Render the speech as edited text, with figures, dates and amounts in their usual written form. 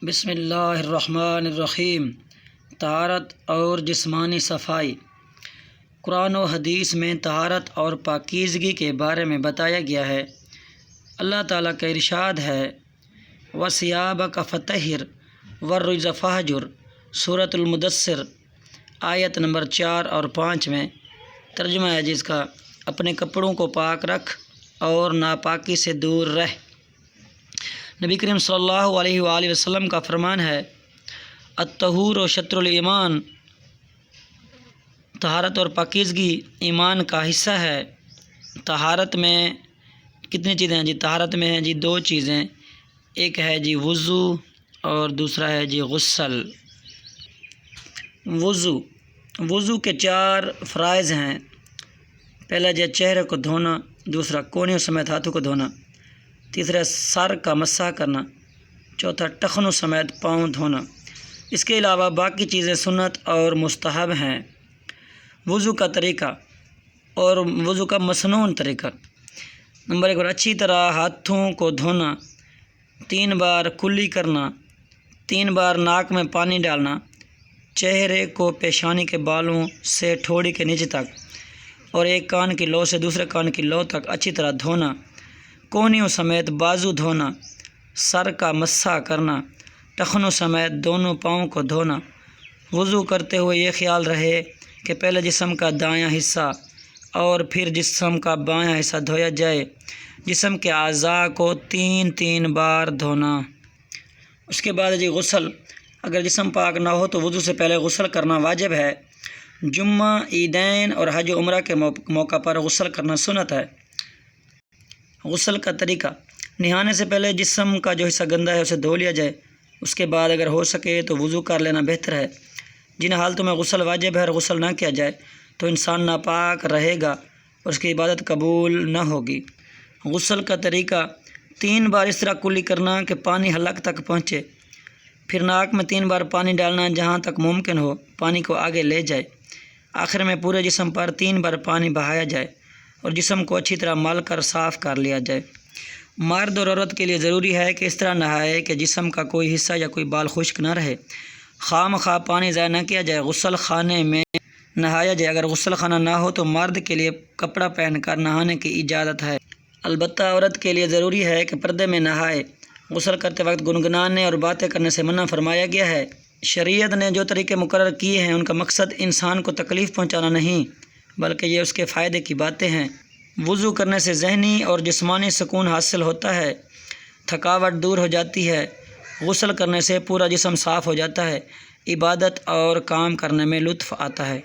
بسم اللہ الرحمن الرحیم۔ طہارت اور جسمانی صفائی۔ قرآن و حدیث میں طہارت اور پاکیزگی کے بارے میں بتایا گیا ہے۔ اللہ تعالیٰ کا ارشاد ہے وَثِيَابَكَ فَطَهِّرْ وَالرُّجْزَ فَاهْجُرْ سورۃ المدثر آیت نمبر 4 اور 5 میں ترجمہ ہے جس کا اپنے کپڑوں کو پاک رکھ اور ناپاکی سے دور رہ۔ نبی کریم صلی اللہ علیہ وآلہ وسلم کا فرمان ہے الطہور شطر الایمان، طہارت اور پاکیزگی ایمان کا حصہ ہے۔ طہارت میں کتنی چیزیں ہیں جی؟ طہارت میں ہیں جی 2 چیزیں، ایک ہے جی وضو اور دوسرا ہے جی غسل۔ وضو کے 4 فرائض ہیں۔ پہلا جو چہرے کو دھونا، دوسرا کونیوں سمیت ہاتھوں کو دھونا، تیسرا سر کا مسح کرنا، چوتھا ٹخنوں سمیت پاؤں دھونا۔ اس کے علاوہ باقی چیزیں سنت اور مستحب ہیں۔ وضو کا طریقہ اور وضو کا مسنون طریقہ: نمبر 1، اچھی طرح ہاتھوں کو دھونا، 3 بار کلی کرنا، 3 بار ناک میں پانی ڈالنا، چہرے کو پیشانی کے بالوں سے ٹھوڑی کے نیچے تک اور ایک کان کی لو سے دوسرے کان کی لو تک اچھی طرح دھونا، کونیوں سمیت بازو دھونا، سر کا مسح کرنا، ٹخنوں سمیت دونوں پاؤں کو دھونا۔ وضو کرتے ہوئے یہ خیال رہے کہ پہلے جسم کا دایاں حصہ اور پھر جسم کا بایاں حصہ دھویا جائے۔ جسم کے اعضاء کو 3 بار دھونا۔ اس کے بعد جی غسل۔ اگر جسم پاک نہ ہو تو وضو سے پہلے غسل کرنا واجب ہے۔ جمعہ، عیدین اور حج و عمرہ کے موقع پر غسل کرنا سنت ہے۔ غسل کا طریقہ: نہانے سے پہلے جسم کا جو حصہ گندا ہے اسے دھو لیا جائے۔ اس کے بعد اگر ہو سکے تو وضو کر لینا بہتر ہے۔ جن حالتوں میں غسل واجب ہے اور غسل نہ کیا جائے تو انسان ناپاک رہے گا اور اس کی عبادت قبول نہ ہوگی۔ غسل کا طریقہ: 3 بار اس طرح کلی کرنا کہ پانی حلق تک پہنچے، پھر ناک میں 3 بار پانی ڈالنا، جہاں تک ممکن ہو پانی کو آگے لے جائے۔ آخر میں پورے جسم پر 3 بار پانی بہایا جائے اور جسم کو اچھی طرح مل کر صاف کر لیا جائے۔ مرد اور عورت کے لیے ضروری ہے کہ اس طرح نہائے کہ جسم کا کوئی حصہ یا کوئی بال خشک نہ رہے۔ خواہ مخواہ پانی ضائع نہ کیا جائے۔ غسل خانے میں نہایا جائے۔ اگر غسل خانہ نہ ہو تو مرد کے لیے کپڑا پہن کر نہانے کی اجازت ہے۔ البتہ عورت کے لیے ضروری ہے کہ پردے میں نہائے۔ غسل کرتے وقت گنگنانے اور باتیں کرنے سے منع فرمایا گیا ہے۔ شریعت نے جو طریقے مقرر کیے ہیں ان کا مقصد انسان کو تکلیف پہنچانا نہیں بلکہ یہ اس کے فائدے کی باتیں ہیں۔ وضو کرنے سے ذہنی اور جسمانی سکون حاصل ہوتا ہے، تھکاوٹ دور ہو جاتی ہے۔ غسل کرنے سے پورا جسم صاف ہو جاتا ہے، عبادت اور کام کرنے میں لطف آتا ہے۔